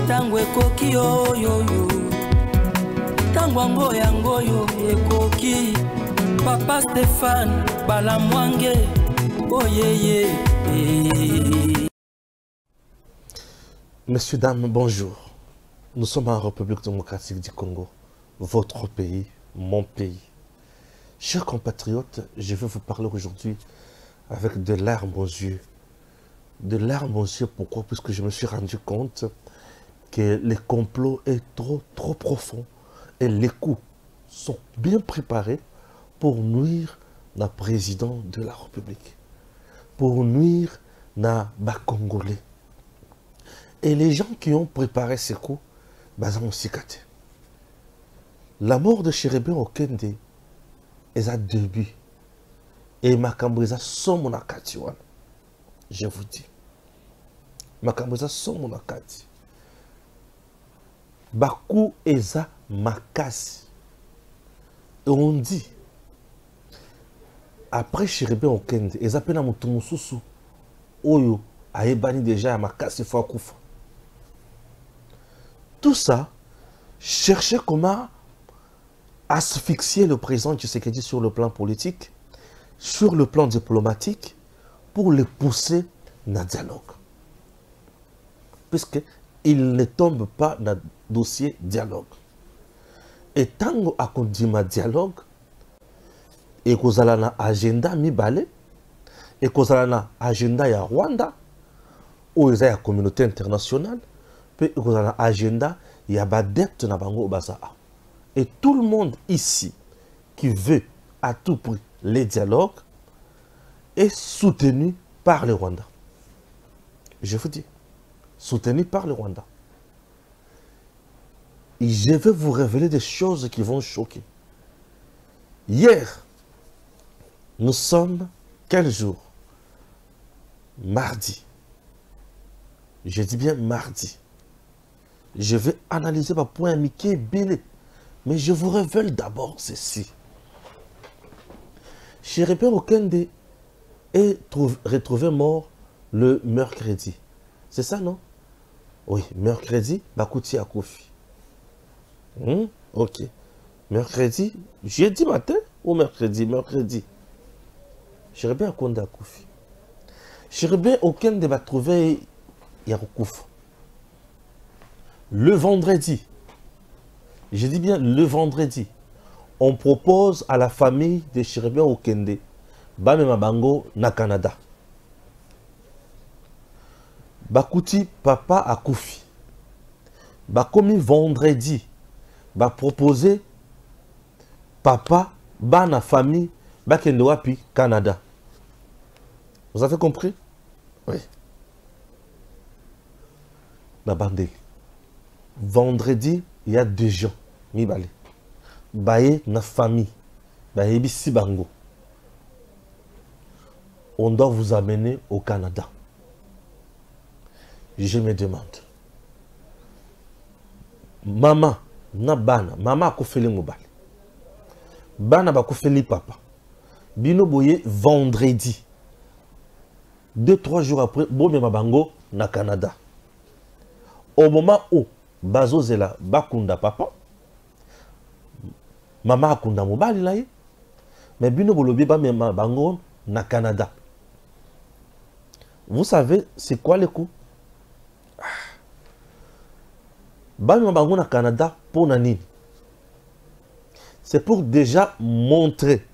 tango ekoki oyoyo tango yango yo ekoki Papa Stéphane Balamwange oyeye. Messieurs, dames, bonjour. Nous sommes en République démocratique du Congo, votre pays, mon pays. Chers compatriotes, je vais vous parler aujourd'hui avec des larmes aux yeux. Des larmes aux yeux, pourquoi? Puisque je me suis rendu compte que le complot est trop profond et les coups sont bien préparés pour nuire le président de la République, pour nuire les Congolais. Et les gens qui ont préparé ces coups, ils ont aussi caté. La mort de Chérébé Okende est un début. Et Makambreza somme na kati wana. Je vous dis. Makambreza somme na kati. Baku eza makasi. Et on dit, après Chérébé Okende, eza pena mutu mususu oyo aebani déjà ya makasi fwa kufa. Tout ça, chercher comment asphyxier le président Tshisekedi sur le plan politique, sur le plan diplomatique, pour le pousser dans le dialogue. Puisqu'il ne tombe pas dans le dossier dialogue. Et tant qu'on dit ma dialogue, et qu'on a un agenda mibale, et qu'on a un agenda ya Rwanda, ou il y a la communauté internationale, puis qu'on a un agenda, il y a des dettes na bango baza. Et tout le monde ici qui veut à tout prix les dialogues est soutenu par le Rwanda. Je vous dis, soutenu par le Rwanda. Et je vais vous révéler des choses qui vont choquer. Hier, nous sommes quel jour? Mardi. Je dis bien mardi. Je vais analyser ma point Mickey Bélé. Mais je vous révèle d'abord ceci. Chérébé Okende est retrouvé mort le mercredi. C'est ça, non? Oui, mercredi, Bakouti a Kofi. Ok. Mercredi, jeudi matin ou mercredi? Mercredi. Chérébé Okende a Kofi. Chérébé Okende va trouver Yaroukouf. Le vendredi, je dis bien le vendredi, on propose à la famille de Chérébé Okende, Bamema Bango na Canada. Bakouti papa a Koufi. Bakomi vendredi, ba proposer papa, na famille, Bakende wapi Canada. Vous avez compris? Oui. La bande. Vendredi, il y a 2 gens. Mibale. Baye na famille. Baye bisi bango. On doit vous amener au Canada. Je me demande. Maman, na bana. Maman a koufeli mobile. Bana ba koufeli papa. Bino boye vendredi. 2-3 jours après, bon me bango na Canada. Au moment où Bazo Zela bakunda papa, maman akunda mobali là, mais bino bolobi ba mema bango na Canada. Vous savez c'est quoi le coup? Ba mema bango na Canada pour nani? C'est pour déjà montrer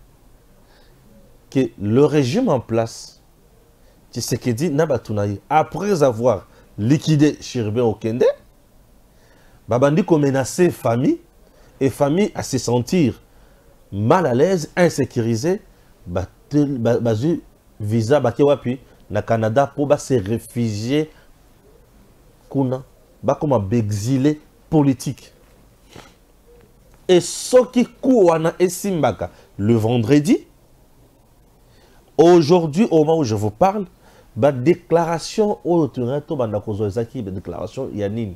que le régime en place, Tshisekedi Nabatunaï, après avoir liquidé Chérébé Okende, Babandi ko menacer famille et famille à se sentir mal à l'aise, insécurisée, bazu visa bakewapi na Canada pour se réfugier kuna ba comme exilé politique. Et ce qui kouana et simbaka le vendredi, aujourd'hui au moment où je vous parle, ba déclaration au Toronto bandakozo ezaki déclaration yanine.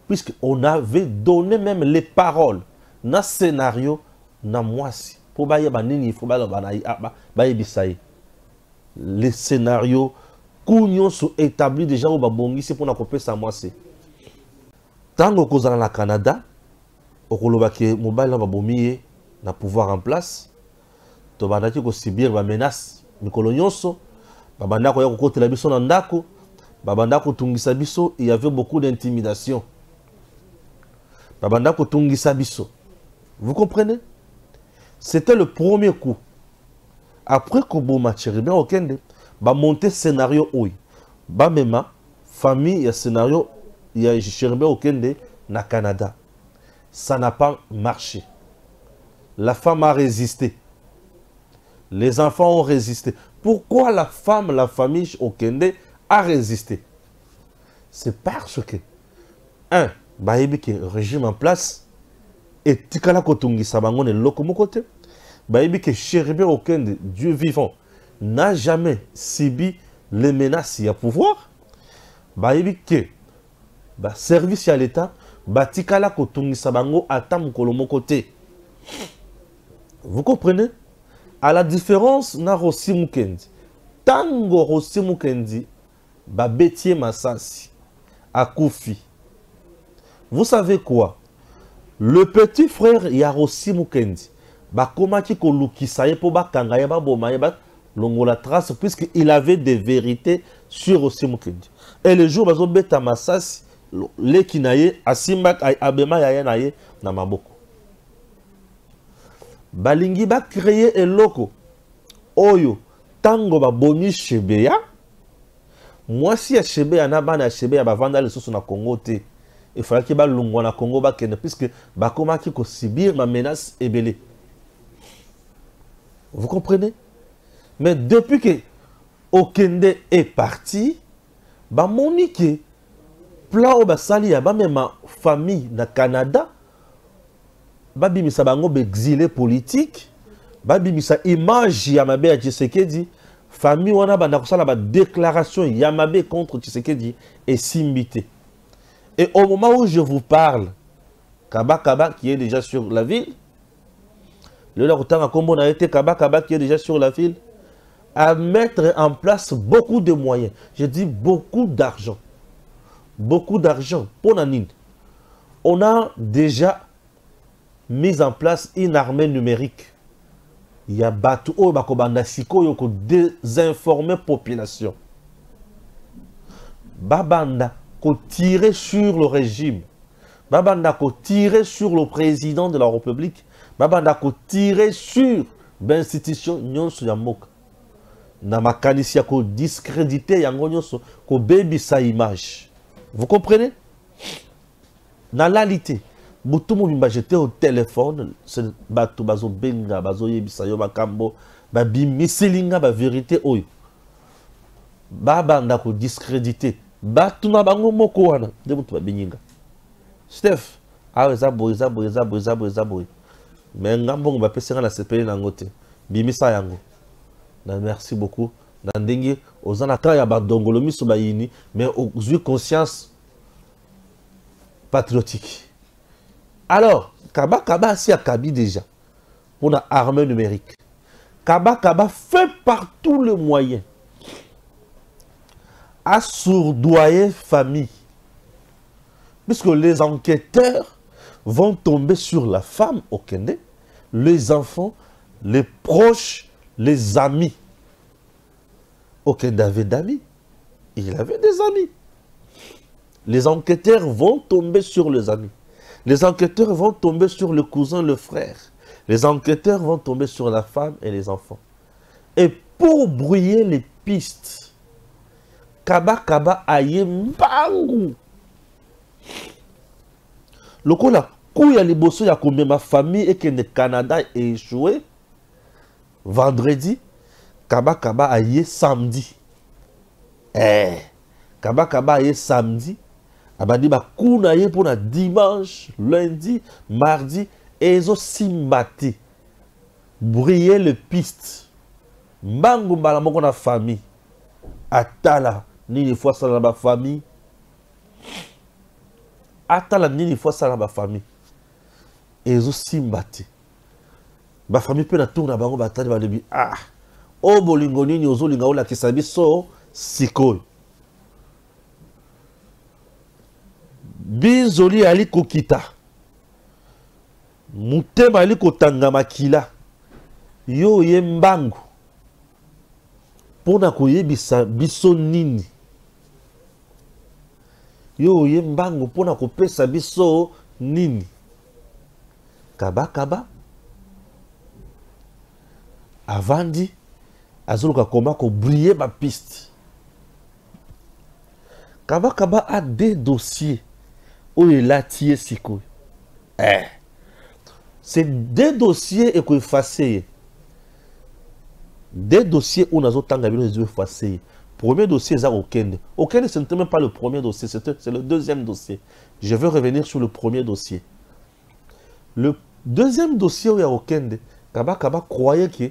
Puisqu'on avait donné même les paroles dans le scénario, dans moisi. Pour bailler banini, il faut bailler bisaï. Les scénarios, Kounyon sont établis déjà au Babongi, c'est pour nous couper ça moisi. Tango kozala na Canada, okolobaki mobile na babomiye na pouvoir en place, to bandaki ko subir ba menace mikolo nyonso, babanda ko ya kokotela biso na ndako, babanda ko tungisa biso, il y avait beaucoup d'intimidation. Babanda ko tungisa biso. Vous comprenez? C'était le premier coup. Après que Boma Cherubin Okende, ba monter scénario oui. Ba mema famille ya scénario ya Cherubin Okende na Canada. Ça n'a pas marché. La femme a résisté. Les enfants ont résisté. Pourquoi la femme, la famille Okende a résisté? C'est parce que un, baïbi qui régime en place et tikala kotungi sabangone lokomokote. Baïbi que Cherubin Okende, Dieu vivant, n'a jamais subi les menaces à pouvoir. Baïbi que service à l'État, batikala kotungi sabango atam kolomokote. Vous comprenez? À la différence na Rossi Mukendi, tango Rossi Mukendi, Bétier Massassi, à Koufi. Vous savez quoi? Le petit frère Yarossi Mukendi, Bakomaki Kolukisaye pour Bakangaya Babomaye Longola trace, puisqu'il avait des vérités sur Rossi Mukendi. Et le jour où Beta Massassi, le Kinaye, Asimbat Abema Yayanaye, Namaboko. Balingi ba créer un loco. Oyo, tango ba boni Chebeya. Moi si a Chebeya na ba na Chebeya ba vanda le sous na Congo te. Il fallait que ba lungwa na Congo ba kene puisque ba koma ki ko subir ma menace ebele. Vous comprenez? Mais depuis que Okende est parti, ba monike plan o ba sali ya ba même ma famille na Canada. Babi misa bango exilé politique, babi misa image Yamabe à Tshisekedi, famille wana banda kosala ba déclaration Yamabe contre Tshisekedi et Simbité. Et au moment où je vous parle, Kaba qui est déjà sur la ville, le Laroutan Kombo a été Kaba qui est déjà sur la ville, à mettre en place beaucoup de moyens. Je dis beaucoup d'argent. Beaucoup d'argent. Pour Nanine. On a déjà mise en place une armée numérique. Il y a Batu Bakobanda Siko Yoko désinformer population. Babanda ko tirer sur le régime. Babanda ko tirer sur le président de la République. Babanda ko tirer sur l'institution nyonso ya mboka. Na makanisi ya ko discréditer yango nyonso ko baby sa image. Vous comprenez? Na réalité Boutou m'a jeté au téléphone, c'est bateau bazo benga, bazo yebisayo bakambo, babi misilinga ba vérité oyo. Baba ndako discrédité. Batou na bango moko wana, de mutu babinyinga. Steph, eza boy. Mais ngambo ba pesenga na CPI na ngote. Bimisa yango. Na merci beaucoup. Na ndenge ozana ka ya badongolo miso bayini, mais ozui conscience patriotique. Alors, Kaba si a Kabi déjà pour la armée numérique. Kaba fait par tous les moyens à sourdoyer famille. Puisque les enquêteurs vont tomber sur la femme au Kenya, les enfants, les proches, les amis. Okende avait d'amis. Il avait des amis. Les enquêteurs vont tomber sur les amis. Les enquêteurs vont tomber sur le cousin, le frère. Les enquêteurs vont tomber sur la femme et les enfants. Et pour brouiller les pistes, Kaba aye mbangu. Lokola, kouya liboso ya combien ma famille et que le Canada est échoué, vendredi, Kaba aye samedi. Kaba aye samedi. Abadi ba kuna ye pour na dimanche, lundi, mardi, et ils ont simbati. Briller les pistes. Mbangu mbala moko na famille. Atala, nini fois ça na ba famille. Atala, nini fois ça na ba famille. Et ils ont simbati. Ba famille peut na tourner na bango batali ba lebi. Ah, o bolingo nini ozolinga ola kisabi so sikoy. Binzoli ali kokita. Mutema ali kotanga makila. Yo ye mbangu. Pona koyebisa biso nini. Yo ye mbangu pona kopesa biso nini. Kaba kaba. Avandi. Azoluka koma ko briller ma piste. Kaba kaba a des dossiers où il a tiré siko. C'est des dossiers et qu'on effacer. Des dossiers où nous avons effacé. Premier dossier, c'est Okende. Okende, ce n'était même pas le premier dossier, c'est le deuxième dossier. Je vais revenir sur le premier dossier. Le deuxième dossier où il y a Okende, Kaba Kaba croyait que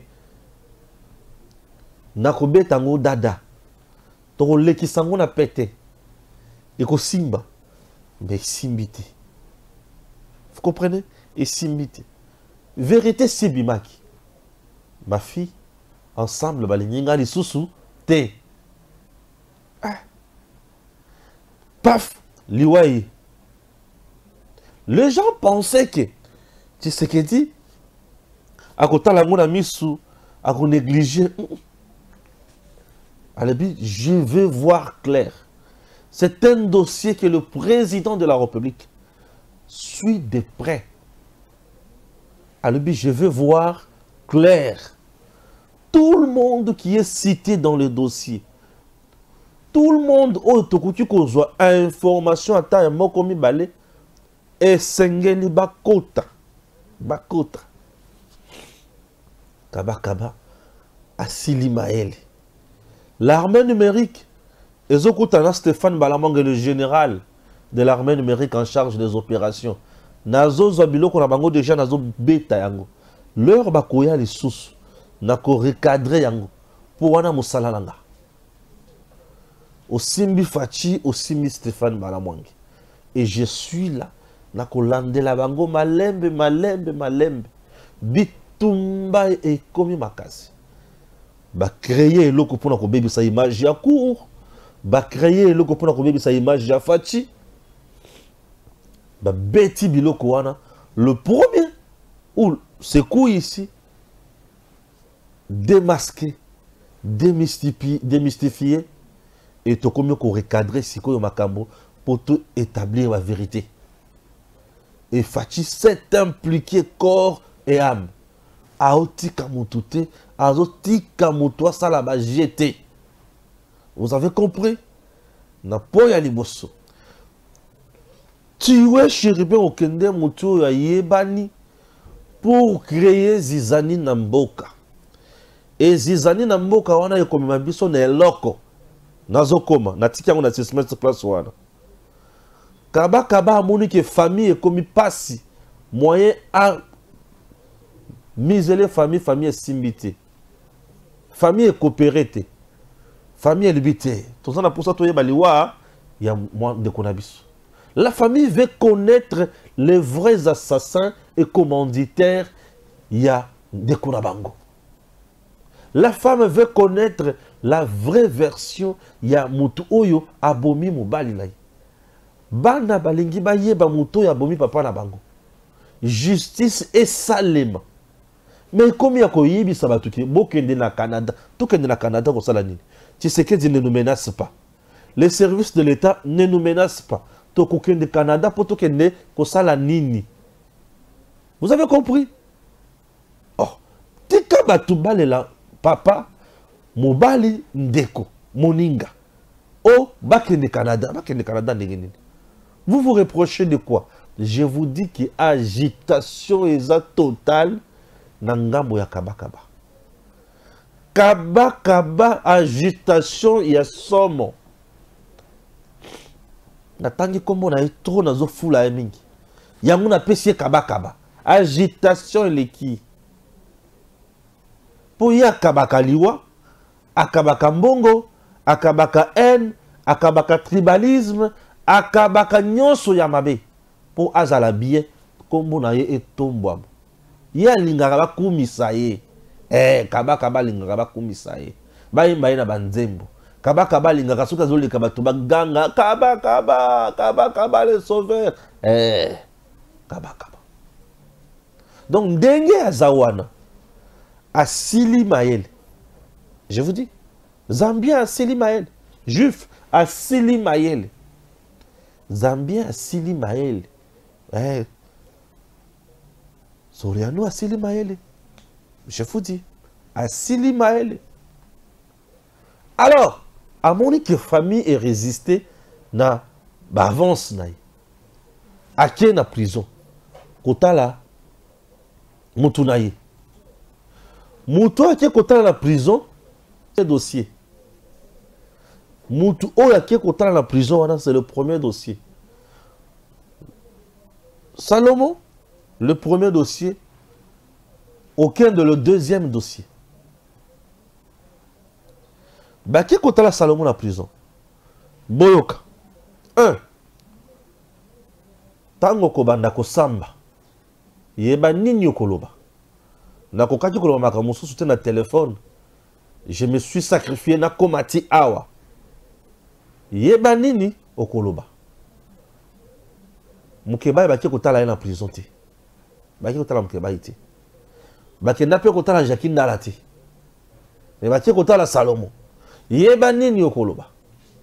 Nakobe Tango Dada, Toro Leki Sango na pété, et ko Simba, mais Simbiti. Vous comprenez? Et Simbiti. Vérité Sibimaki. Ma fille, ensemble, Balininga, les sous te. Paf, liwaï. Les gens pensaient que, tu sais ce qu'il dit? À côté de la mona misou, à qu'on négliger. Je veux voir clair. C'est un dossier que le président de la République suit de près. Je veux voir clair. Tout le monde qui est cité dans le dossier, tout le monde qui a information à ta mokomi balé et sengeli bakota. Bakota. Kaba Kaba. Assili Maël. L'armée numérique. Ezokutana Stéphane Balamang est le général de l'armée numérique en charge des opérations. Nazo Zabilo Konabango déjà Nazo Beta Yango. Leur bakoya les sous. Nako recadrer Yango. Pour wana musalalanga. Au Simbi Fachi, au Simbi Stéphane Balamang. Et je suis là. Nako lande la bango malembe, malembe, malembe. Bitumba et komi makasi. Ba créer loko pour nako bébi sa image ya court. Ba créer loko pour nako bébi sa image ya Fachi. Ba beti biloko wana. Le premier, ou c'est quoi ici? Démasquer, démystifier, et to comme qu'on recadrer si quoi makambo pour tout établir la vérité. Et Fachi s'est impliqué corps et âme. Aoti kamutute, azoti kamutwa salaba jeté. Vous avez compris? Na poya liboso. Tuer Chéribin Okende Moutou ya Yebani pour créer Zizani Namboka. Et Zizani Namboka wana yekomi mabiso na eloko. Nazokoma, natiki yango na semestre class wana. Kaba Kaba amoni ke famille ekomi pasi. Moyen à miser famille simbité. Famille coopérée. Famille libité. Tout ça na pour ça to yebaliwa ya moi de konabiso. La famille veut connaître les vrais assassins et commanditaires. Il y a des Kunabango. La femme veut connaître la vraie version. Il y a Moutou Oyo Abomi Moubalinaï. Bana Balingi Baye Bamuto Abomi Papa Nabango. Justice et Salema. Mais comme il y a Koyibi Sabatuki, Bokende na Canada, tout Kende na Canada, tu sais que ne nous menace pas. Les services de l'État ne nous menacent pas. Tokoken de Canada pour Tokende Kosala Nini. Vous avez compris? Oh, tika batubale la papa, mobali ndeko, moninga. Oh, bakende Canada, nini. Vous vous reprochez de quoi? Je vous dis que agitation est totale nangambo ya Kaba Kaba. Kaba Kaba agitation ya somo. Natangi kombo na trop nazo fula mingi. Yango na pesi Kaba Kaba. Agitation eleki. Po ya Kabaka liwa, akabaka mbongo, akabaka haine, akabaka tribalisme, akabaka nyonso ya mabe. Po azala bien kombo na ye etombwa. Ya lingaka bakumisa ye. Kaba Kaba lingaka bakumisa ye. Bayimba ye na banzembo. Kaba kaba linga suka zoli kaba tuba ganga kaba kaba les sauveurs. Kaba kaba. Donc ndenge azawana asili mael. Je vous dis, Zambien asili mael, juif asili mael. Zambien asili mael. Soriano asili mael. Je vous dis, asili mael. Alors, à mon que famille est résistée na avance naï. À qui na prison? Kotala mutunaï. Mutu à qui kotala na prison? C'est dossier. Mutu o à qui kotala na prison, c'est le premier dossier. Salomon, le premier dossier. Aucun de le deuxième dossier. Baki kotala Salomon en prison. Boyoka. 1. Tango kobanda kosamba. Yeba nini koloba. Na kokaki koloba makamusu soute na téléphone. Je me suis sacrifié na komati awa. Yeba nini okoloba. Mukeba baki kotala na prison te. Baki kotala mukeba ite. Baki nape kotala Jacqueline Dalati. Mais baki kotala Salomon. Yeba nini okoloba.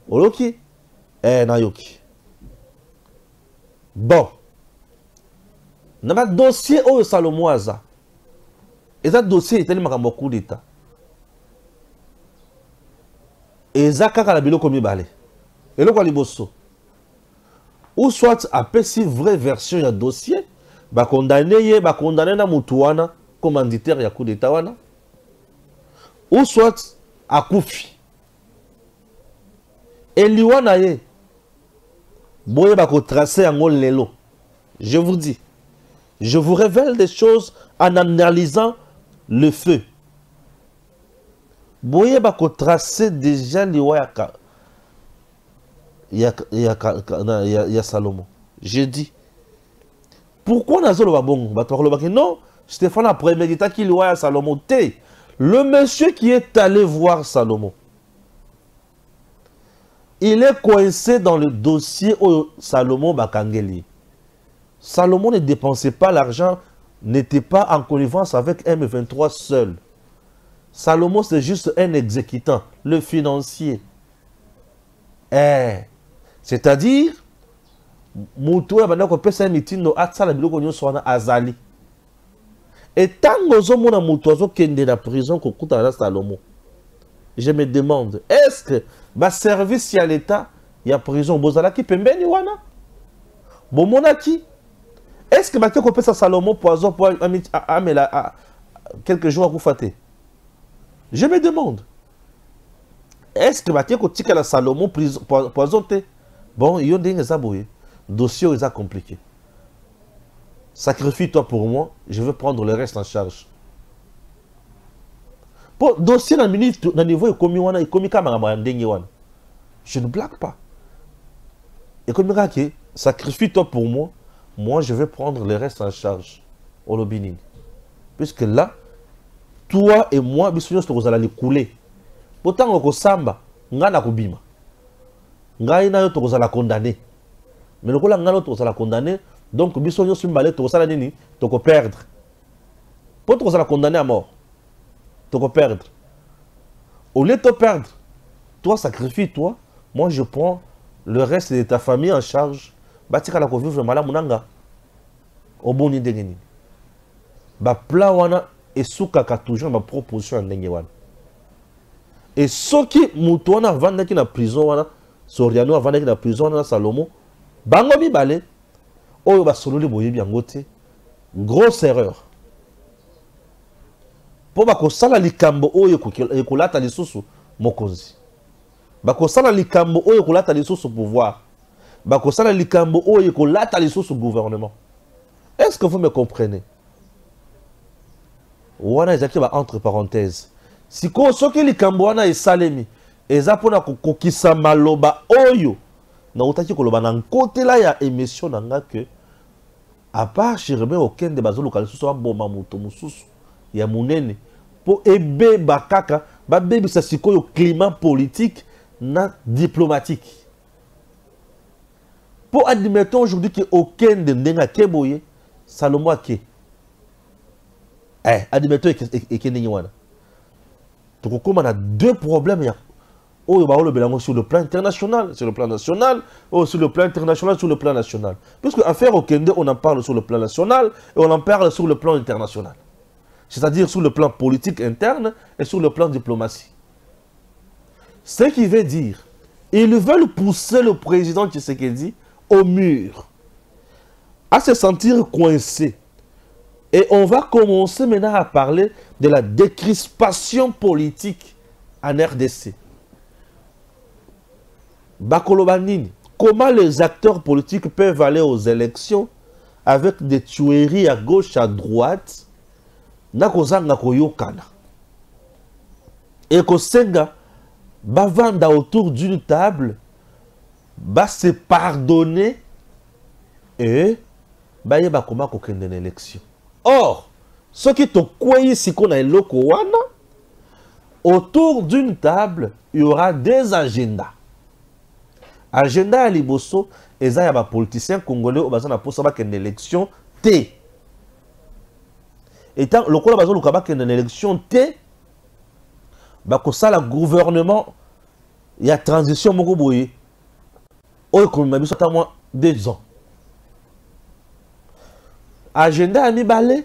Oloki? Na yoki. Bon. Naba dossier oyo Salomon aza. Eza dossier eteli makambo coup d'état. Eza kaka la biloko mibale. Eloko liboso. Ou soit apesi vraie version ya dossier, ba condamné na mutu wana commanditaire ya coup d'état wana. Ou soit akufi. Eliwana ye. Boye bako tracer en lelo. Je vous dis. Je vous révèle des choses en analysant le feu. Boye bako tracer déjà liwa ya Salomon. Je dis. Pourquoi nazolo babongo? Batoro baki non. Stéphane a prémédité qu'il liwa ya Salomon te. Le monsieur qui est allé voir Salomon. Il est coincé dans le dossier où Salomon Bakangeli. Salomon ne dépensait pas l'argent, n'était pas en connivence avec M23 seul. Salomon, c'est juste un exécutant, le financier. C'est-à-dire, Moutou a un meeting Azali. Et tant que Moutou kende la prison que Salomon, je me demande, est-ce que ba service à l'État, il y a prison, bozalaki pembeni wana? Bomonaki? Est-ce que Mathieu Kopé sa Salomon poison pour quelques jours à Koufaté? Je me demande. Est-ce que Mathieu Kopé la Salomon poisonné? Bon, il y a des zaboués. Dossier est compliqué. Sacrifie-toi pour moi, je veux prendre le reste en charge. Pour dossier dans le niveau économique, je ne blague pas. Économique, sacrifie-toi pour moi, moi je vais prendre le reste en charge. Au Lobinin. Puisque là, toi et moi, nous allons couler. Pourtant, on samba, on a kubima. On a condamné. Mais on a condamné, donc nous allons perdre. Pour on condamné à mort. Tu vas perdre. Au lieu de te perdre, toi sacrifie-toi, moi je prends le reste de ta famille en charge. Batika la vivre mala munanga. Au bon idée. Ba pla wana et soukaka toujours ma proposition en dengewan. Et ce qui moutouna vanda qui na prison wana, Soriano vanda qui na prison wana Salomon, bango mi balé, oyo ba sololi boye biangote, grosse erreur. Po bakosala likambo oyo ekolata lisusu mokonzi. Bakosala likambo oyo ekolata lisusu pouvoir. Bakosala likambo oyo ekolata lisusu gouvernement. Est-ce que vous me comprenez? Wana ezaki ba entre parenthèses. Siko soki likambo wana esalemi, eza pona kokokisa maloba oyo na utaki koloba na nkotela ya émission nanga que à part Chirebe aucun de bazolo kalisusu wa boma moto mususu. Ya munene pour ebe bakaka ba bebisa sikoyo climat politique diplomatique. Pour admettons aujourd'hui qu'aucun de n'enga keboye, Salomon Ake. Admettons que n'enga. Donc comme on a deux problèmes, sur le plan international, sur le plan national, ou sur le plan international, sur le plan national. Puisque affaire au Kende, on en parle sur le plan national et on en parle sur le plan international. C'est-à-dire sur le plan politique interne et sur le plan diplomatie. Ce qui veut dire, ils veulent pousser le président Tshisekedi au mur, à se sentir coincé. Et on va commencer maintenant à parler de la décrispation politique en RDC. Bakolobanini, comment les acteurs politiques peuvent aller aux élections avec des tueries à gauche, à droite, nakozanga koyokana. Et kosenga, bavanda autour d'une table, va se pardonner et bayeba comment kokende une élection. Or, ce qui te croit si qu'on a un loko wana, autour d'une table, il y aura des agendas. Agenda à Liboso, et ça y a des politiciens congolais au bazan pour savoir qu'il y a une élection T. Et tant le coup bazan le kabak qu'il y a une élection T, bah que ça le gouvernement, il y a transition moko boye. Oh comme m'a dit moi 2 ans. Agenda à Mibale,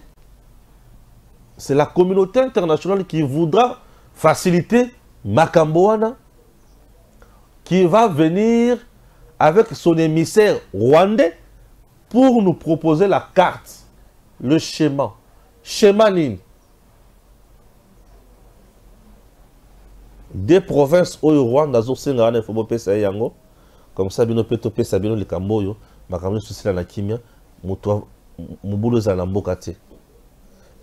c'est la communauté internationale qui voudra faciliter Makamboana, qui va venir avec son émissaire rwandais pour nous proposer la carte, le schéma. Schéma Nini. Des provinces au Rwanda, comme ça, bino peut topé ça bino le Camboyo, makambo souci la kimia, mubulo za nambokate.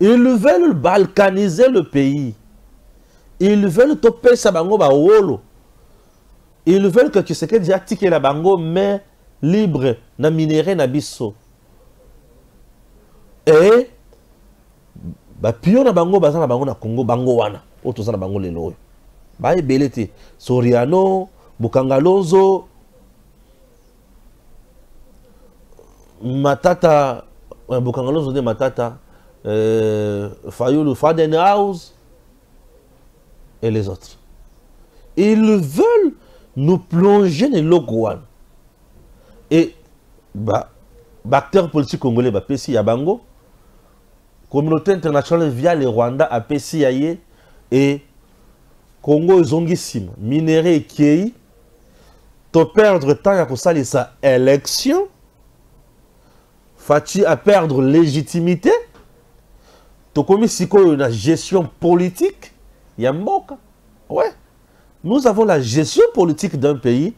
Ils veulent balkaniser le pays. Ils veulent topé ça bango ba wolo. Ils veulent que Tshisekedi attique la bango mais libre na minéré na biso. Et ba pio na bango baza na bango na Congo bango wana. Otoza na bango lelo. Ba ebelete Soriano, Bukangalonzo, Matata, Bukangalonzo de Matata, Fayulu Fadenhouse et les autres. Ils veulent nous plonger dans l'Ogouan. Et, acteurs politiques congolais, PCI Yabango, communauté internationale via le Rwanda, à PCI et Congo Zongissime, minéré et Kiei, to perdre temps à cause sa élection, Fati à perdre légitimité, to commis si une gestion politique, Yamboka. Ouais. Nous avons la gestion politique d'un pays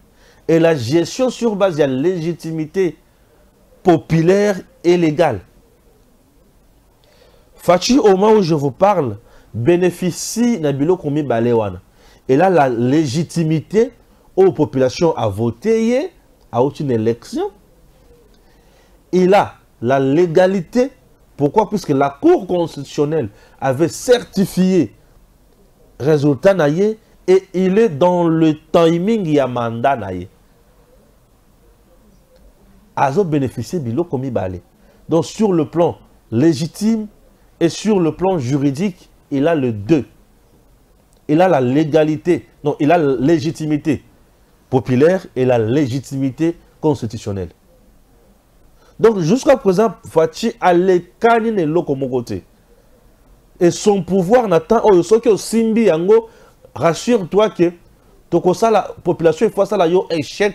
et la gestion sur base de la légitimité populaire et légale. Fachi, au moment où je vous parle, bénéficie Nabilo Komi Balewana. Et là, la légitimité aux populations à voter à une élection. Et là, la légalité. Pourquoi? Puisque la Cour constitutionnelle avait certifié résultat naïe. Et il est dans le timing Yamanda naïe. Azo bénéficié bilo komi balé. Donc sur le plan légitime et sur le plan juridique, il a le deux. Il a la légalité, non, il a la légitimité populaire et la légitimité constitutionnelle. Donc jusqu'à présent, Fachi a les canines et l'eau côté. Et son pouvoir n'attend oh ce que Simbi Yango. Rassure-toi que la population face à la échec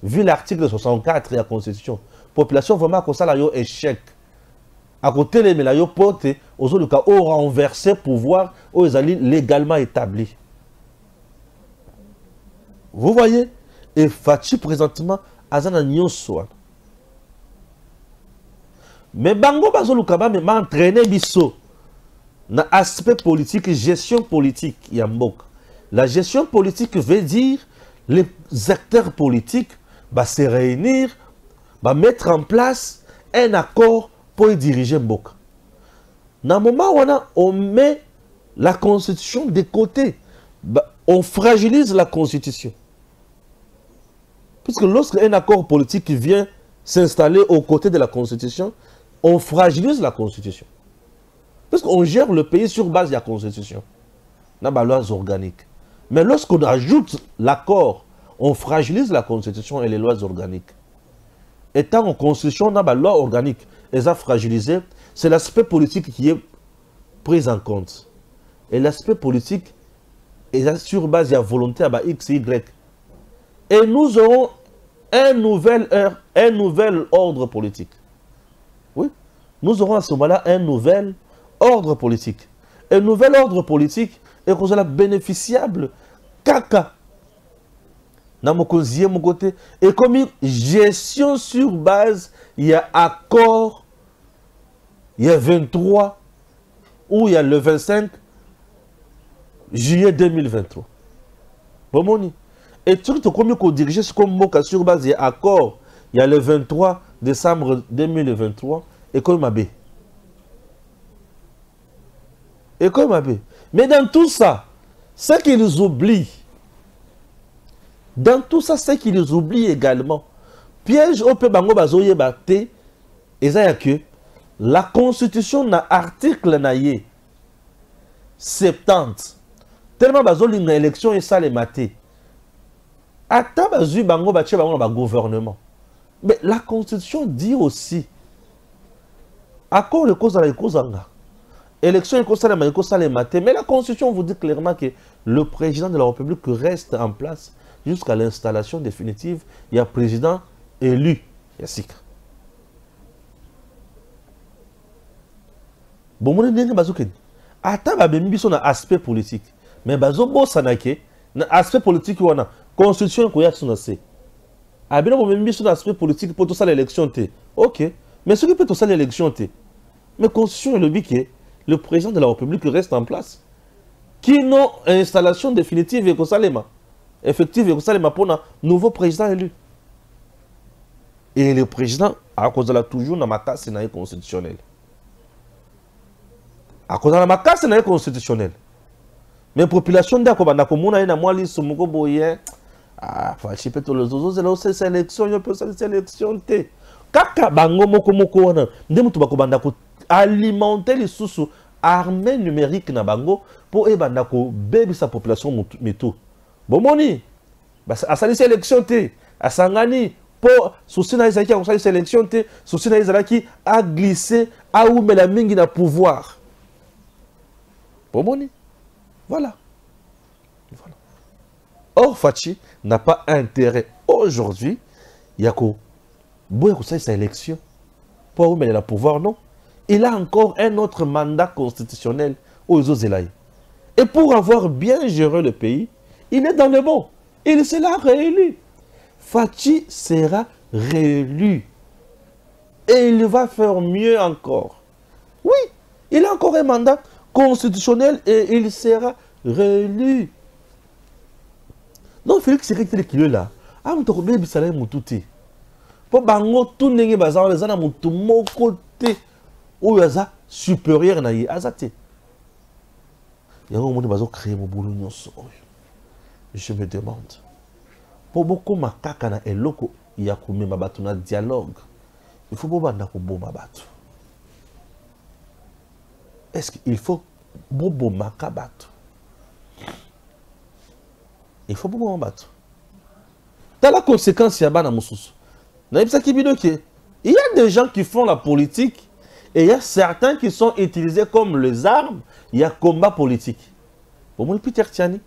vu l'article 64 de la Constitution. Population vraiment comme ça la échec. À côté de la porte aux autres cas au renversé pouvoir aux alliés légalement établis. Vous voyez, et Fachi présentement azana nyoswa. Mais bango bazo lukaba mais entraîné biso na aspect politique, gestion politique yambok. La gestion politique veut dire les acteurs politiques se réunir, mettre en place un accord pour diriger Mboka. Dans le moment où on met la constitution de côté, on fragilise la constitution. Puisque lorsqu'un accord politique vient s'installer aux côtés de la Constitution, on fragilise la Constitution. Parce qu'on gère le pays sur base de la Constitution. On a des lois organiques. Mais lorsqu'on ajoute l'accord, on fragilise la Constitution et les lois organiques. Étant en Constitution, on a des lois organiques. Elles sont fragilisées. C'est l'aspect politique qui est pris en compte. Et l'aspect politique est sur base de la volonté à X, Y. Et nous aurons un nouvel ordre politique. Oui, nous aurons à ce moment-là un nouvel ordre politique. Un nouvel ordre politique est bénéficiable caca. Dans mon côté, et comme une gestion sur base, il y a accord, il y a 23 ou il y a le 25 juillet 2023. Bon, et tout comme qu'on dirige comme Moka sur base, il y a accord, il y a le 23 décembre 2023, et comme Mabé. Et comme Mabé. Mais dans tout ça, ce qu'ils oublient, également, piège au peu bango bazoye bate, et ça y a que la Constitution n'a article naïe 70. Tellement bazoli une élection et ça les maté. Ata bazu bango bache bango ba gouvernement. Mais la Constitution dit aussi, accord le cause à la cause anga. Élection et maté. Mais la Constitution vous dit clairement que le président de la République reste en place jusqu'à l'installation définitive. Il y a président élu. Yassik. Bon, mon nègre bazouken. Attends, babembi son aspect politique. Mais bazo bo sanake, na aspect politique ou na constitution ko yakso na se. Abina babembi son aspect politique pour tout ça l'élection té. OK. Mais ce qui peut tout ça l'élection té. Mais constitution est le biquet. Le président de la République reste en place. Qui n'ont installation définitive et effective et pour un nouveau président élu. Et le président, à cause de la toujours dans ma casse constitutionnelle. À cause de la casse constitutionnelle. Mais la population de la commune na moi li sumugo boye. Ah, faut chiper tous les autres c'est élection, yo peut sélection té. Kaka bango moko wana, ndemu to bakobanda ko alimenter les sous armée numérique na bango pour ebanda ko bébi sa population mitou. Bon moni, à sa élection té, à sangani pour souci na izaki à sa élection té, souci na izaki a glissé a ou la mingi na pouvoir. Bon moni. Voilà. Voilà. Or Fachi n'a pas intérêt aujourd'hui, yako boye ça sa élection pour mettre le pouvoir non. Il a encore un autre mandat constitutionnel aux Ozelaï. Et pour avoir bien géré le pays, il est dans le bon. Il sera réélu. Fachi sera réélu. Et il va faire mieux encore. Oui, il a encore un mandat constitutionnel et il sera réélu. Donc Félix Tshisekedi qui est là. Ah, mais tu as bien bisala mutouti. Pour bango tout n'engue bazar les ana mutu mon côté ou yaza supérieur na yi azate. Yango moni bazo créer mon boulot nyonso. Je me demande. Pour beaucoup makaka na eloko ya kumema batu na dialogue. Il faut boba na ko boma batu. Est-ce qu'il faut bobo makabatu? Il faut bobo makabatu. Dans la conséquence, il y a bana mususu. Il y a des gens qui font la politique et il y a certains qui sont utilisés comme les armes. Il y a combat politique. Pour Peter Tiani,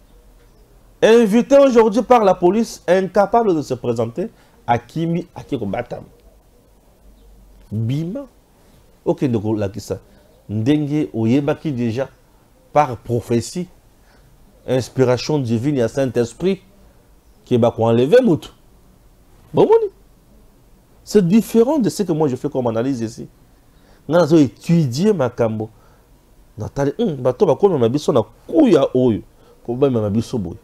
invité aujourd'hui par la police, incapable de se présenter à Kimi Akikobatam. Bima, ok, donc là qui ça. Ndenge Oyebaki déjà par prophétie, inspiration divine et Saint-Esprit qui est enlevé Moutou. Bon, c'est différent de ce que moi je fais comme analyse ici. Nous étudié ma cambo. Nathalie, bato ba comme ma biso na kuya oyo. Ko ba ma biso boy.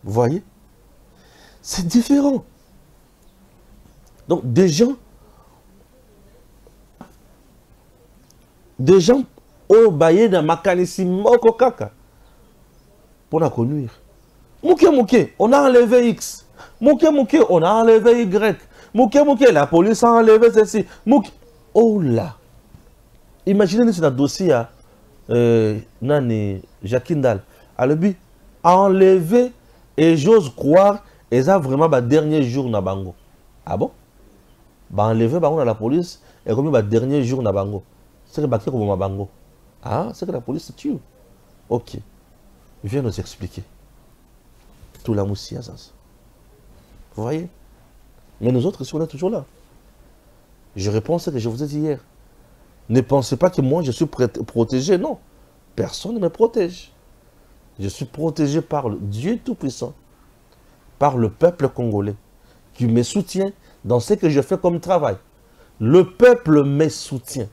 Vous voyez? C'est différent. Donc des gens au baye dans makanisi moko kaka pour la conduire. Mouké, on a enlevé X. Mouké, mouké, on a enlevé Y. Mouké, mouké, la police a enlevé ceci. Mouké. Oh là. Imaginez si dans le dossier, Nani, Jacquindal, à le enlevé, et j'ose croire, et ça vraiment, le dernier jour, na bango. Ah bon? Enlevé, dans la police, et comme le dernier jour, na bango. C'est que Baké comme bango. Ah, c'est que la police tue. Ok. Viens nous expliquer. Tout la moussia, ça. Vous voyez? Mais nous autres, ici, on est toujours là. Je réponds à ce que je vous ai dit hier. Ne pensez pas que moi, je suis protégé. Non. Personne ne me protège. Je suis protégé par le Dieu Tout-Puissant. Par le peuple congolais. Qui me soutient dans ce que je fais comme travail. Le peuple me soutient.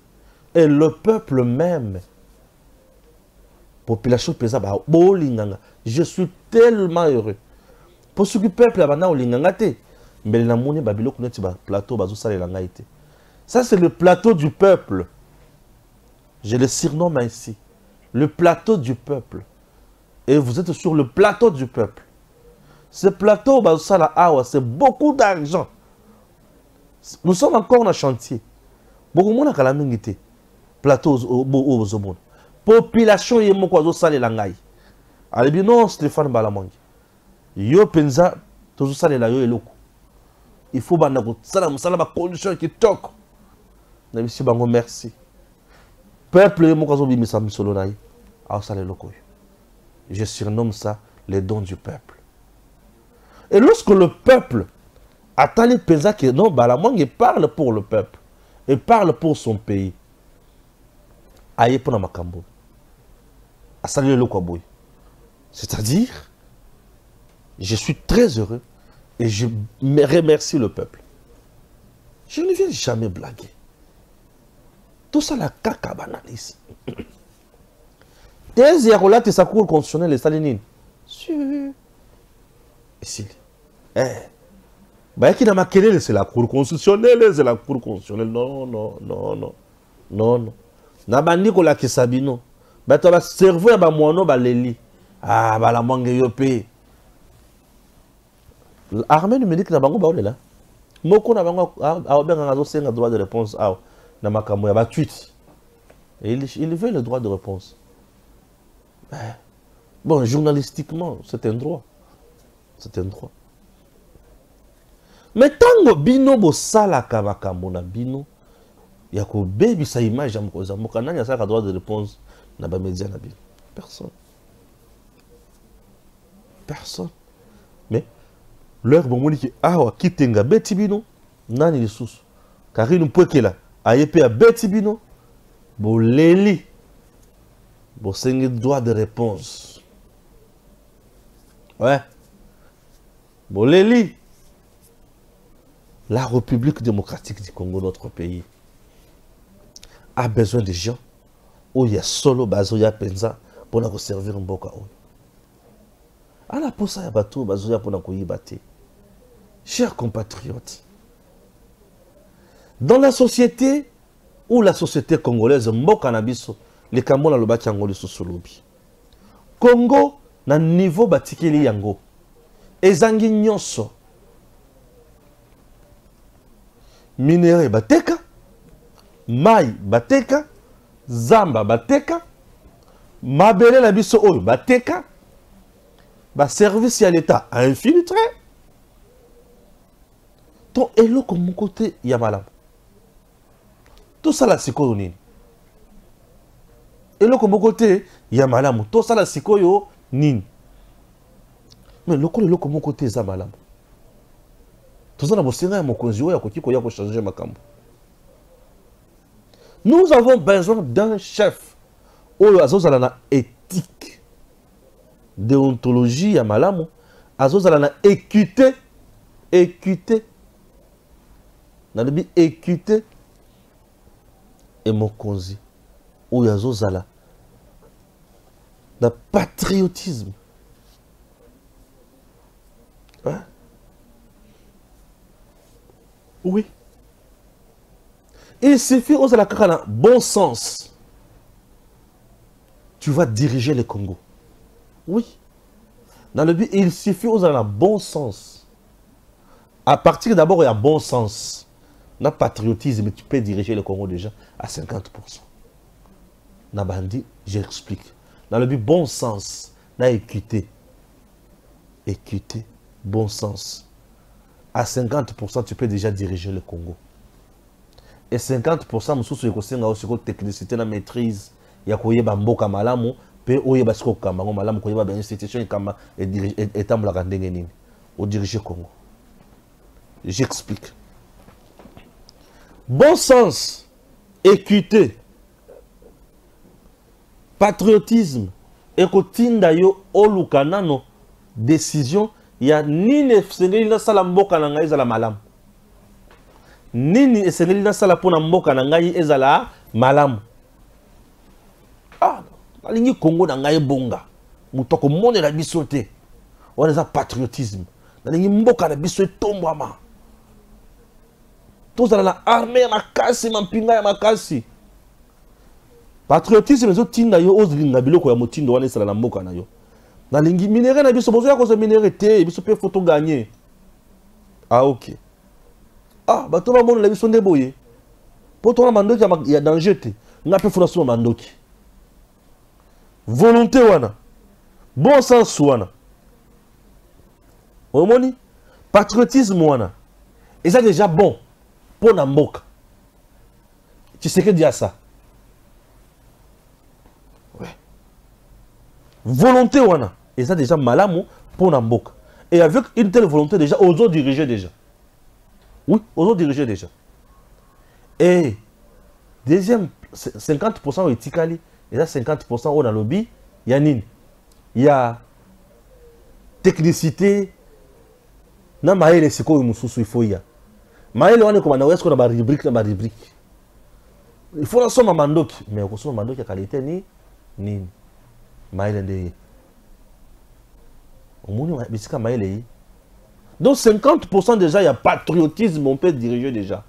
Et le peuple m'aime. Population pesable, je suis tellement heureux. Pour ce que le peuple a mais plateau ça c'est le plateau du peuple. Je le surnomme ainsi. Le plateau du peuple. Et vous êtes sur le plateau du peuple. Ce plateau, c'est beaucoup d'argent. Nous sommes encore en chantier. Beaucoup de monde a plateau au monde. Population est mon quoi sale langai. Alibi non Stéphane Balamangi. Yo penza to sale la yo eloko. Il faut bana ko sala musala ba condition qui tok. Na bisi bango merci. Peuple mon quoi bi misam solo nai. A sale loko. Je surnomme ça les dons du peuple. Et lorsque le peuple attend les penza que non Balamangi parle pour le peuple et parle pour son pays. Aye pour makambo. C'est-à-dire, je suis très heureux et je remercie le peuple. Je ne viens jamais blaguer. Tout ça, la caca banalise. Tes zéros là, tes cour constitutionnelle, les salinines. Ici. Qui n'a pas quelle c'est la cour constitutionnelle, c'est la cour constitutionnelle. Non, non, non, non. Non, non. N'a pas dit qu'on l'a qui sabino. Mais tu vas servir à moi, non, leli. Ah, la mangue yopé. L'armée me dit que la bango ba là. Moko na bango a bien un droit de réponse à na makambo ya ba tweet. Et il veut le droit de réponse. Bon, journalistiquement, c'est un droit. C'est un droit. Mais tant que bino bo sala ka makambo na bino, ya ko baby sa image am ko za mokana ya sa droit de réponse. Personne. Personne. Mais, leur bon moni qui a quitté Betibino, nani les sous. Car il nous peut que là, a épée à Betibino, bon léli, bon c'est droit de réponse. Ouais. Bon léli. La République démocratique du Congo, notre pays, a besoin de gens. Oh, il y a solo bazoya penza pour nous servir un boka. À la posa ya bateau bazoya pour nous yibate. Chers compatriotes, dans la société ou la société congolaise, mboka na biso, les Camerounais le baki yango solobi. Congo na niveau batikeli yango. Ezangi nyonso. Minéraux bateka, mai bateka, zamba bateka, mabele la biso oyo bateka, ba service à l'État a infiltré. Ton elo comme mon côté yamalam. Tout ça la sikoyo nini. Elo comme mon côté yamalam. Tout ça la sikoyo nini. Mais le comme mon côté zamalam. Tout ça na bosenga ya mokonzi oyo akokiko ya ko changer makambo. Nous avons besoin d'un chef. Oyo azozala na éthique, déontologie ya malamu, azozala na équité, équité. Na debi équité et mokonzi. Oyo azozala na patriotisme. Hein? Oui. Il suffit aux la bon sens. Tu vas diriger le Congo. Oui. Dans le but, il suffit aux la bon sens. À partir d'abord, il y a bon sens. Dans le patriotisme, tu peux diriger le Congo déjà à 50%. Nabandi, j'explique. Dans le but, bon sens, dans équité. Équité, bon sens. À 50%, tu peux déjà diriger le Congo. Et 50%, je suis aussi technicité, la maîtrise. Il y a quoi mboka malamu, pe oye basiko kamango malamu ko yeba institution kama et diriger état la randenge nini. Au diriger Congo. J'explique. Bon sens, équité, patriotisme, ekotinda yo olukana no décision ya nini esengeli na sala mboka na ngai ezala malamu. Nini esengeli na sala pona mboka na ngai ezala malamu. Ah, nalingi Congo na ngai bonga. Mutoko mone la biso te. On est patriotisme. Nalingi mboka na biso etombwama. Tous dans la armée ya makasi mampinga ya makasi. Patriotisme ezo tinda yo ozilinga biloko ya motindo wana esala na mboka na yo. Nalingi minere na biso bozo ya kozo minere te, biso pe photo gagner. Ah OK. Ah, bato ba mona la biso nde boye. Poto na mandoki ya danger te. Nga pe fona so mandoki. Volonté wana. Bon sens wana. Omoni patriotisme wana. Et ça déjà bon pour na mboka. Tu sais que dire ça. Ouais. Volonté wana. Et ça déjà malamu pour na mboka. Et avec une telle volonté déjà, osons diriger déjà. Oui, osons diriger déjà. Et deuxième, 50% éthiquement, et là 50% au dans le lobby, il y a nini? Il y a technicité. Na maele siko mususu il faut y a. Maele wane comme na wesko na ba rubrique. Il faut la somme mandoki, mais ko somme mandoki ya qualité ni nini? Maele ndeye. Omoni bisika maele yi. Donc 50% déjà il y a patriotisme, on peut diriger déjà.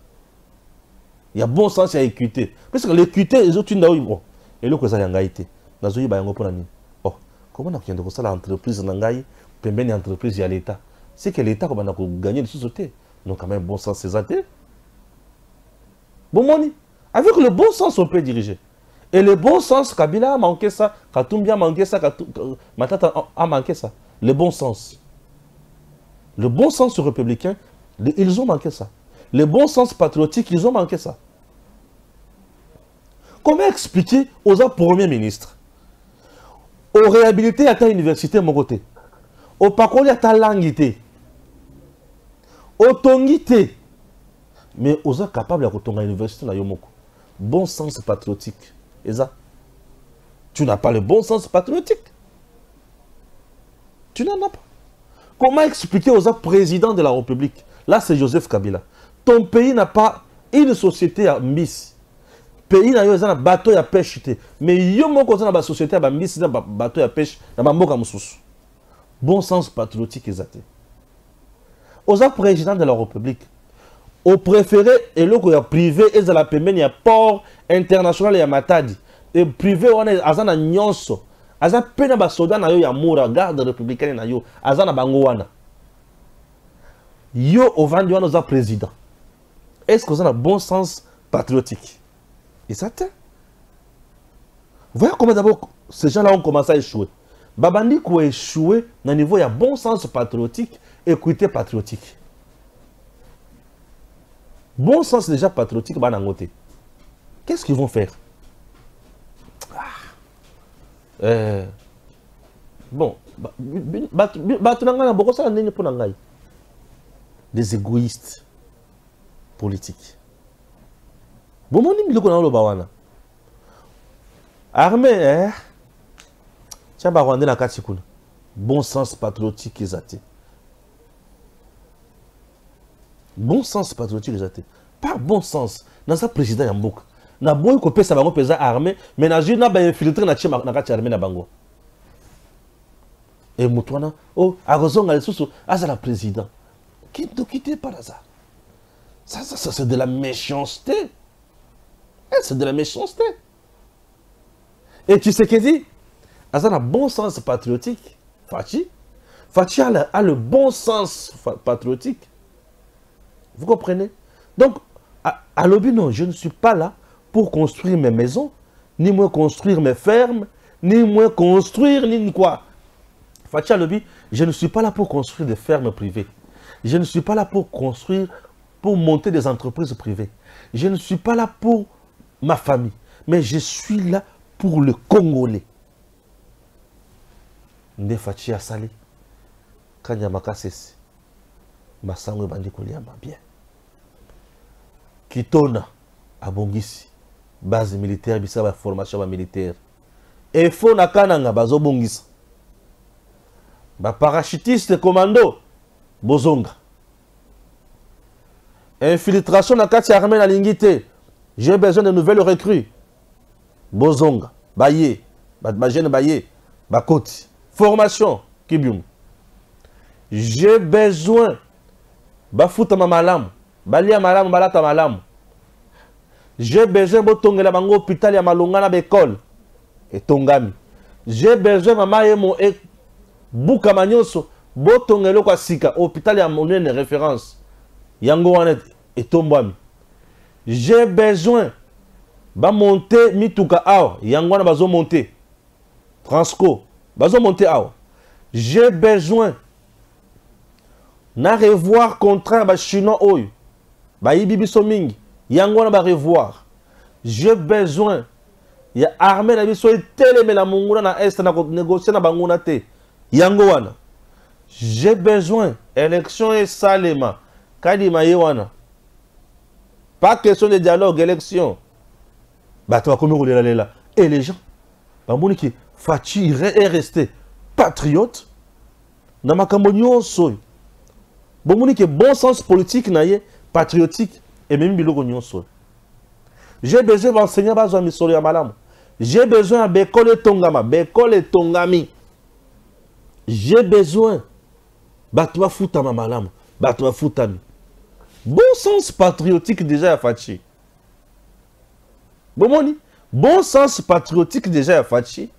Il y a bon sens, il y a équité. Parce que l'équité, les autres, bon, et le que ça y a ngaïté. Nazoui bayango pour nani. Oh, comment on a de ça l'entreprise nangai, pembeni entreprise il y a l'État. C'est que l'État comme on a gagné des sous-sautés. Donc quand même bon sens c'est ça. Bon moni, avec le bon sens on peut diriger. Et le bon sens, Kabila a manqué ça, Katumbi a manqué ça, Matata a manqué ça. Le bon sens. Le bon sens républicain, ils ont manqué ça. Le bon sens patriotique, ils ont manqué ça. Comment expliquer aux premiers ministres, aux réhabilités à ta université, mon côté, aux parcours à ta langue, aux tongité, mais aux capables de retourner à l'université, bon sens patriotique. Et ça, tu n'as pas le bon sens patriotique. Tu n'en as pas. Comment expliquer aux présidents de la République? Là, c'est Joseph Kabila. Ton pays n'a pas une société à Miss. Pays n'a pas un bateau à pêche. Mais il y a une société à Miss, un bateau à pêche, dans un bon sens patriotique exact. Aux présidents de la République, au préféré, et le privé, et la paiement, il y a port international, il y a Matadi. Et privé, on est à Nyonso. Aza pena ba soda na yo ya mura garde républicaine na yo azana bango wana yo ovandi wana za président. Est-ce que ça a un bon sens patriotique? Et ça t'est. Voyez comment d'abord ces gens-là ont commencé à échouer. Babandi qui a échoué dans le niveau il y a bon sens patriotique, équité patriotique. Bon sens déjà patriotique banangote. Qu'est-ce qu'ils vont faire? Bon, des égoïstes politiques. Bon, mon ami, le bawana. Armée, tiens, Rwanda na katikuna. Bon sens patriotique exact. Bon sens patriotique exact. Par bon sens, dans sa président Yambouk. Na boy ko pesa bango pesa armée mais na jina ba infiltrer na chima na kati armée na bango et mutwana oh agozonga lesusu asa la président qui ne quitte pas ça c'est de la méchanceté, c'est de la méchanceté. Et tu sais qu'est-ce qu'il dit asa na bon sens patriotique Fachi a le bon sens patriotique Vous comprenez? Donc, à l'objet, non, je ne suis pas là pour construire mes maisons, ni moi construire mes fermes, ni moi construire, ni quoi. Fachi à l'objet, je ne suis pas là pour construire des fermes privées. Je ne suis pas là pour construire, pour monter des entreprises privées. Je ne suis pas là pour ma famille, mais je suis là pour le Congolais. Nde Fachi a sali. Kanyamaka sesi. Masangwe bandi koliama bien. Kitona abongisi. Base militaire, bisa ba formation militaire. Et faut na kananga bazo bongisa. Ba parachutiste commando bozonga. Infiltration na kati armée na lingité. J'ai besoin de nouvelles recrues. Bozonga, Baye, ba jeune Baye, Bakoti. Formation Kibium. J'ai besoin bafuta malam, balia malam balata malam. J'ai besoin botongela bango hôpital ya malonga na bekol et tongami. J'ai besoin mama yemo e buka manyoso botongelo kwa sika hôpital ya monene référence. Yango wana et tombami. J'ai besoin ba monter mituka awa, yango wana bazo monter. Transco, bazo monter awa. J'ai besoin na revoir contrat ba chinois oyo. Ba yibi biso mingi, yango wana ba revoir. J'ai besoin ya armée na biso eteleme la munguna na est na négocier na banguna te. Yango wana. J'ai besoin élection et salema. Kadi mayewana. Pas question de dialogue, élection. Bah, tu vas comme là. Et les gens, bah, mon qui Fachi est resté patriote. Dans ma campagne, soy. Bon, mon qui bon sens politique, naïe, patriotique, et même biloko soy. J'ai besoin d'enseigner à mes soleils à malam. J'ai besoin de Bekole et Tongama, Bekole et Tongami. J'ai besoin. Bah, tu vas foutre ma malam. Bah, tu vas foutre ami. Bon sens patriotique déjà à Fachi. Bon sens patriotique déjà à Fachi.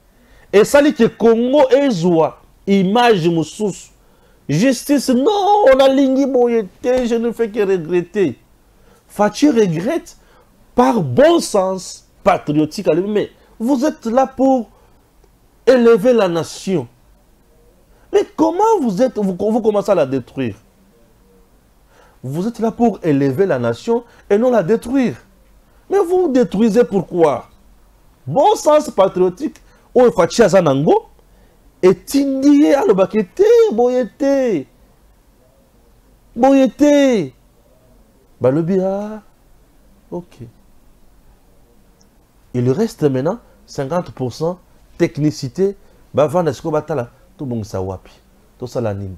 Et ça dit que Congo est joie. Image moussous. Justice, non, on a ligné boyété, je ne fais que regretter. Fachi regrette par bon sens patriotique. Mais vous êtes là pour élever la nation. Mais comment vous commencez à la détruire? Vous êtes là pour élever la nation et non la détruire. Mais vous détruisez pourquoi? Bon sens patriotique, ou Fachi Azanango, et Tindié à l'obakete, boyete. Boyete. Bah le bien. Ok. Il reste maintenant 50% technicité. Bah Vanesco Batala, tout bon ça wapi. Tout ça l'anime.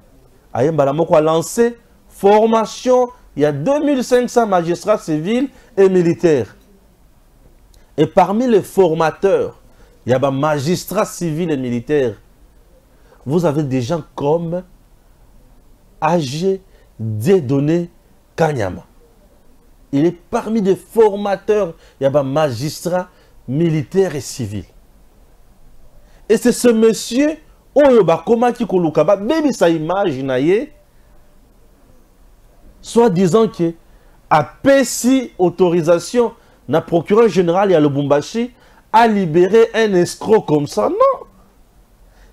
Ayem Balamoko a lancé formation, il y a 2500 magistrats civils et militaires. Et parmi les formateurs, il y a des magistrats civils et militaires. Vous avez des gens comme AG Dieudonné Kanyama. Il est parmi les formateurs, il y a des magistrats militaires et civils. Et c'est ce monsieur, comment qui kolukaba, baby sa image, soit disant que a PSI autorisation na procureur général à Lubumbashi à libérer un escroc comme ça. Non.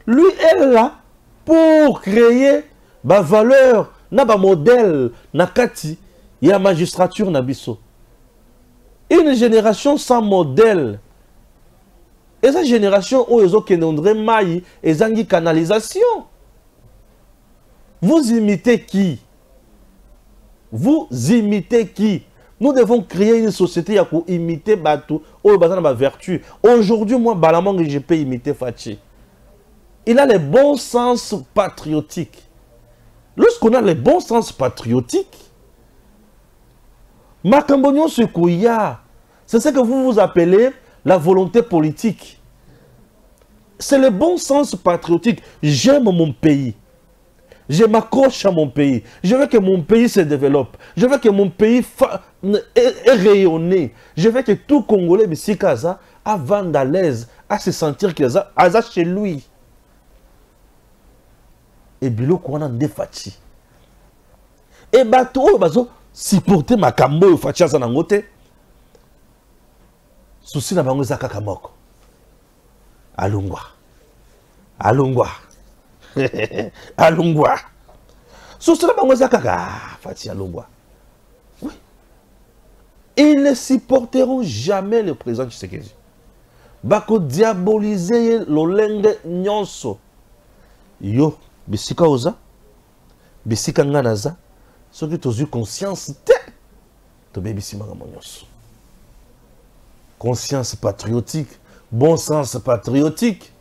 Lui est là pour créer ma valeur, na ba modèle, na kati, y a magistrature na biso. Une génération sans modèle. Et cette génération où ils ont kenondré maï et zangi canalisation. Vous imitez qui? Vous imitez qui? Nous devons créer une société pour imiter Batou, ou ma vertu. Aujourd'hui, moi, Balamang, je peux imiter Fachi. Il a le bon sens patriotique. Lorsqu'on a le bon sens patriotique, Makambonyon Sekouya, c'est ce que vous vous appelez la volonté politique. C'est le bon sens patriotique. J'aime mon pays. Je m'accroche à mon pays. Je veux que mon pays se développe. Je veux que mon pays est rayonné. Je veux que tout Congolais ici a vendre à l'aise, à se sentir qu'il a chez lui. Et bilo qu'on a défati. Et bateau, supporter ma kambo yo fatia za nangote. Souci na bango za kaka moko. Alungwa. Alungwa. Alungwa. Souci na bango za kaka fatia alungwa. Oui. Ils ne supporteront jamais le président Tshisekedi. Bako diaboliser lolenge nyonso. Yo, bisika oza, bisika nganaza, ceux qui ont eu conscience, to bébisi nyonso. Conscience patriotique, bon sens patriotique.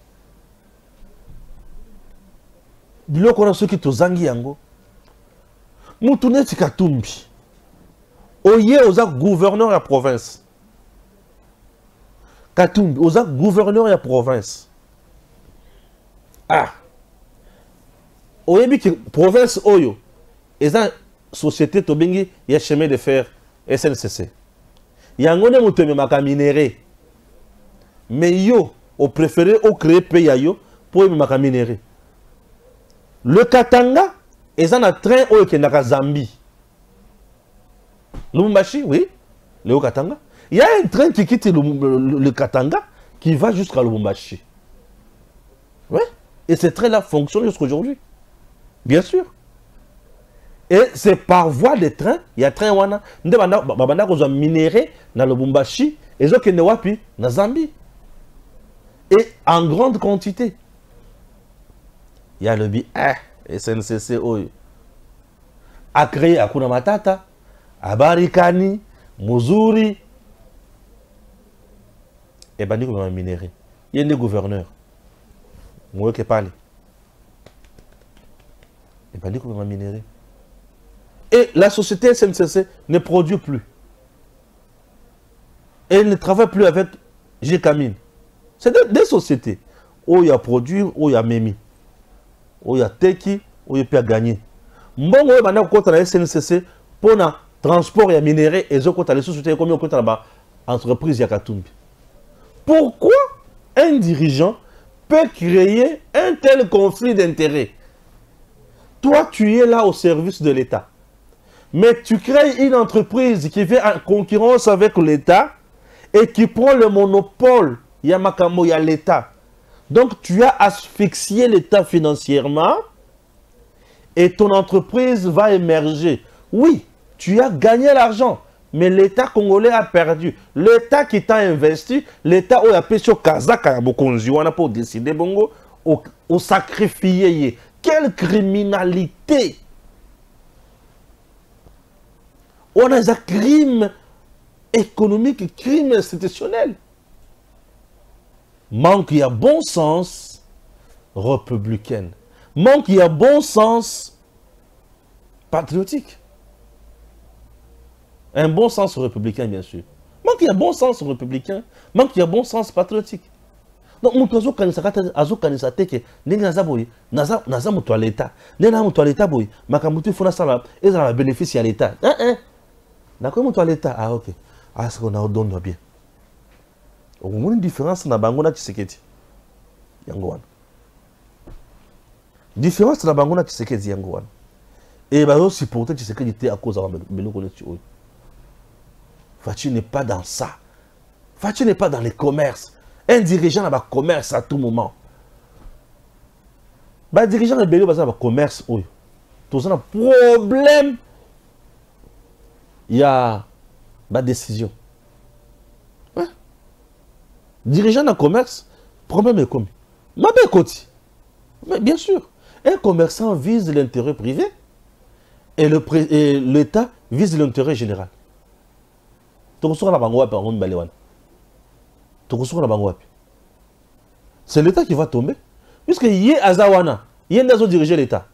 Biloko na ceux qui tozangi yango. Mutuneti Katumbi. Oye oza gouverneur ya province. Katumbi oza gouverneur ya province. Ah. Oyebi ki province oyo eza société tobengi ya chemin de fer SNCC. Yango ne mutu ememaka minéré. Mais yo au préféré au créer pays yo pour ememaka minéré. Le Katanga eza na train oyo kendaka Zambie. Lubumbashi, oui, le Katanga. Il y a un train qui quitte le Katanga qui va jusqu'à Lubumbashi. Oui. Et ce train-là fonctionne jusqu'à aujourd'hui. Bien sûr. Et c'est par voie de train, il y a train wana. Nde banda ko minéré na Lubumbashi et zo kende wapi na Zambie. Et en grande quantité. Il y a le SNCC oyo. A créé Hakuna Matata, Abarikani, Muzuri. Et ben, il y a un minéré. Il y a des gouverneurs. Moi qui parle. Et ben, il y a un minéré. Et la société SNCC ne produit plus. Et elle ne travaille plus avec G-Camine. C'est des sociétés où il y a produit, où il y a Memi, où il y a Teki, où il y a gagné. Mbongo il y a la SNCC pour le transport et minéré et les sociétés comme il y a entreprise Yakatumbi. Pourquoi un dirigeant peut créer un tel conflit d'intérêts? Toi, tu es là au service de l'État. Mais tu crées une entreprise qui fait en concurrence avec l'État et qui prend le monopole. Il y a Makamo, il y a l'État. Donc, tu as asphyxié l'État financièrement et ton entreprise va émerger. Oui, tu as gagné l'argent. Mais l'État congolais a perdu. L'État qui t'a investi, l'État où il a payé sur Kazaka, on a pour décider, bongo, au sacrifié. Quelle criminalité! On a des crimes économiques, crimes institutionnels. Manque il y a bon sens républicain. Manque il y a bon sens patriotique. Un bon sens républicain, bien sûr. Manque il y a bon sens républicain. Manque il y a bon sens patriotique. Donc, nous avons que naza mutu à l'État. Nena mutu à l'État, boy. Makamutu fona sala, et ça va bénéficier à l'État. D'accord, mutu à l'État. Ah, ok. Ah, c'est qu'on a donné bien. On a une différence dans Bangona Tshisekedi. Yangouan. Différence dans Bangona Tshisekedi Yangouan. Et bah aussi pour Tshisekedi était à cause de Beloko Netio. Fachi n'est pas dans ça. Fachi n'est pas dans les commerces. Un dirigeant a un commerce à tout moment. Un dirigeant est belé dans le commerce. Tout ça, un problème. Il y a une décision. Ouais. Dirigeant dans le commerce, problème est commis. Mais bien sûr, un commerçant vise l'intérêt privé et l'État vise l'intérêt général. C'est l'État qui va tomber. Puisque y a Azawana, il y a des diriger l'État.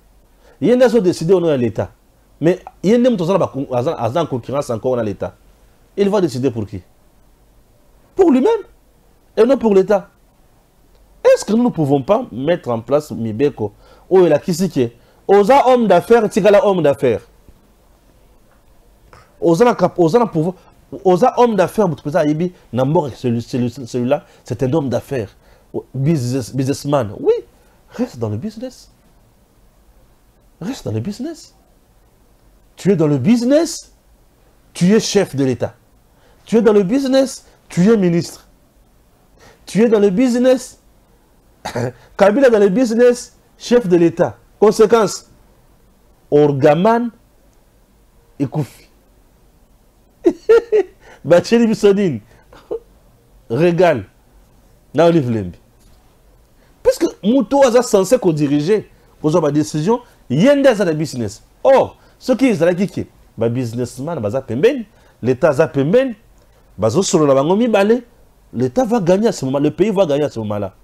Il y a des décider au nom de l'État. Mais il y a des en concurrence encore dans l'État. Il va décider pour qui? Pour lui-même. Et non pour l'État. Est-ce que nous ne pouvons pas mettre en place Mibeko? Oh, il a qui c'est qui? Osa homme d'affaires, Tigala homme d'affaires. Osa pouvoir. Osa homme d'affaires, celui-là, c'est un homme d'affaires. Businessman. Oui, reste dans le business. Reste dans le business. Tu es dans le business, tu es chef de l'État. Tu es dans le business, tu es ministre. Tu es dans le business, Kabila dans le business, chef de l'État. Conséquence, Orgaman et Koufi. Bacheli Bissodine, Régal, na Olive Lembi. Puisque Moutou a censé diriger, pour avoir des décisions, il y a un business. Or, ce qui est qui ba businessman, baza pemben, l'État a pemben, bazo solo la bangomi balé, l'État va gagner à ce moment, le pays va gagner à ce moment-là.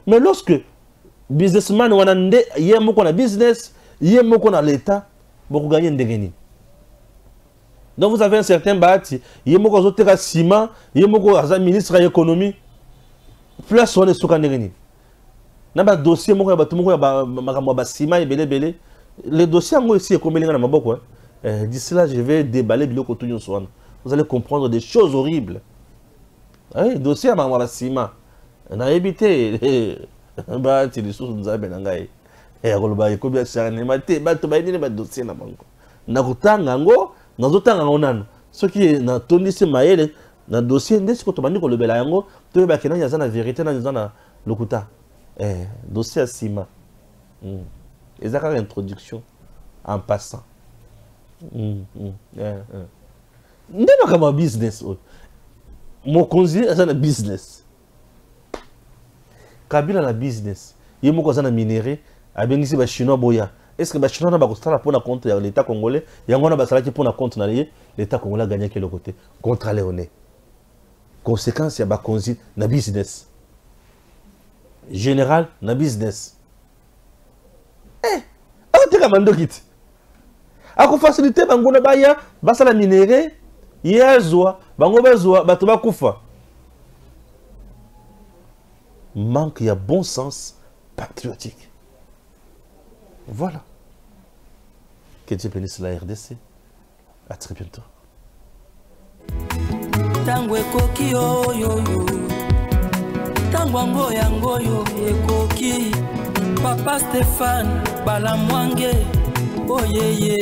Mais lorsque businessman wanande, y a moko na business, y a moko na l'État, beaucoup gagner ndegeni. Donc vous avez un certain bâti, y a moko zotera ciment, y a moko aza ministre de l'économie, place on est sur ndegeni. Na ba dossier moko ya batu moko ya ba ciment et belé. Les dossiers en ici est comme les gens maboko. D'ici là, je vais déballer biloko tout nyonso. Vous allez comprendre des choses horribles. Oui, dossier à ma ciment. On a évité. Bah, tu les choses nous a bien engagé. Et on va y combien ça ne m'a été. Bah, tu vas y aller dossier na banco. Na kutanga ngo, na zotanga onano. Ce qui est na Tony c'est maël, na dossier ndesi ko to bandi ko lebela yango, to ba kena yaza na vérité na yaza lokuta. Dossier à ciment. Et ça une introduction en passant. N'est pas comme un business. Mon conseiller c'est un business. Kabila na business. Il y a un minéré. A bien ici, les Chinois boya. Est-ce que les Chinois n'ont pas pour la compte de l'État congolais? Il y a un qui pour la compte de l'État congolais a gagné quel côté? Contre Léoné. Conséquence, il y a un conseiller na business. Général na business. Mando kit. Ako facilité bango na baya, basa la minéré, yezwa, bango bezwa, bato ba kufa. Manque y a bon sens patriotique. Voilà. Que Dieu bénisse la RDC. À très bientôt. Tango ekoki oyo tango yangoyo ekoki Papa Stéphane Balamwange, oh yeah yeah.